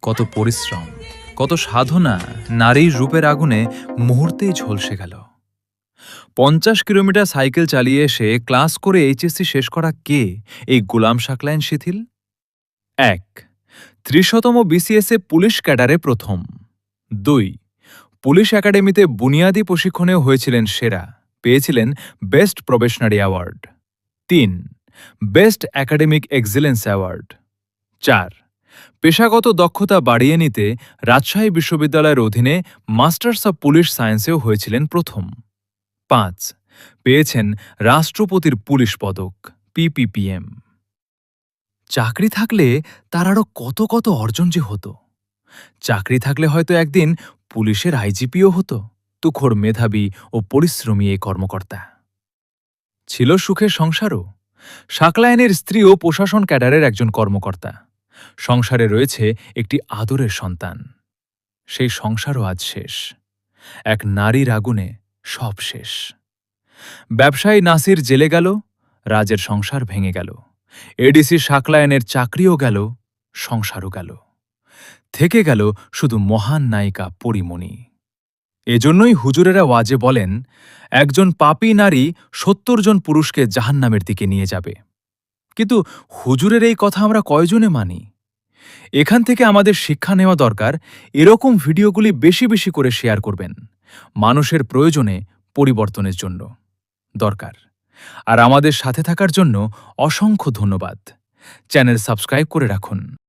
কত পরিশ্রম, কত সাধনা নারীর রূপের আগুনে মুহূর্তেই ঝলসে গেল। ৫০ কিলোমিটার সাইকেল চালিয়ে এসে ক্লাস করে এইচএসসি শেষ করা কে এই গোলাম সাকলায়েন শিথিল? ১. ৩০তম বিসিএসএ পুলিশ ক্যাডারে প্রথম। ২. পুলিশ একাডেমিতে বুনিয়াদী প্রশিক্ষণেও হয়েছিলেন সেরা, পেয়েছিলেন best probationary award. ৩. Best academic excellence award. ৪. পেশাগত দক্ষতা বাড়িয়ে নিতে রাজশাহী বিশ্ববিদ্যালয়ের অধীনে মাস্টার্স অব পুলিশ সায়েন্সেও হয়েছিলেন প্রথম। ৫. পেয়েছেন রাষ্ট্রপতির পুলিশ পদক পিপিপিএম। চাকরি থাকলে তার আরও কত কত অর্জন যে হতো। চাকরি থাকলে হয়তো একদিন পুলিশের আইজিপিও হতো তুখোড় মেধাবী ও পরিশ্রমী এই কর্মকর্তা। ছিল সুখের সংসারও। সাকলায়েনের স্ত্রীও প্রশাসন ক্যাডারের একজন কর্মকর্তা। সংসারে রয়েছে একটি আদরের সন্তান। সেই সংসারও আজ শেষ। এক নারীর আগুনে সব শেষ। ব্যবসায়ী নাসির জেলে গেল, রাজের সংসার ভেঙে গেল। এডিসি সাকলায়েনের চাকরিও গেল, সংসারও গেল। থেকে গেল শুধু মহান নায়িকা পরিমণি। এজন্যই হুজুরেরা ওয়াজে বলেন, একজন পাপী নারী ৭০ জন পুরুষকে জাহান্নামের দিকে নিয়ে যাবে। কিন্তু হুজুরের এই কথা আমরা কয়জনে মানি? এখান থেকে আমাদের শিক্ষা নেওয়া দরকার, এরকম ভিডিওগুলি বেশি বেশি করে শেয়ার করবেন। মানুষের প্রয়োজনে পরিবর্তনের জন্য দরকার। আর আমাদের সাথে থাকার জন্য অসংখ্য ধন্যবাদ। চ্যানেল সাবস্ক্রাইব করে রাখুন।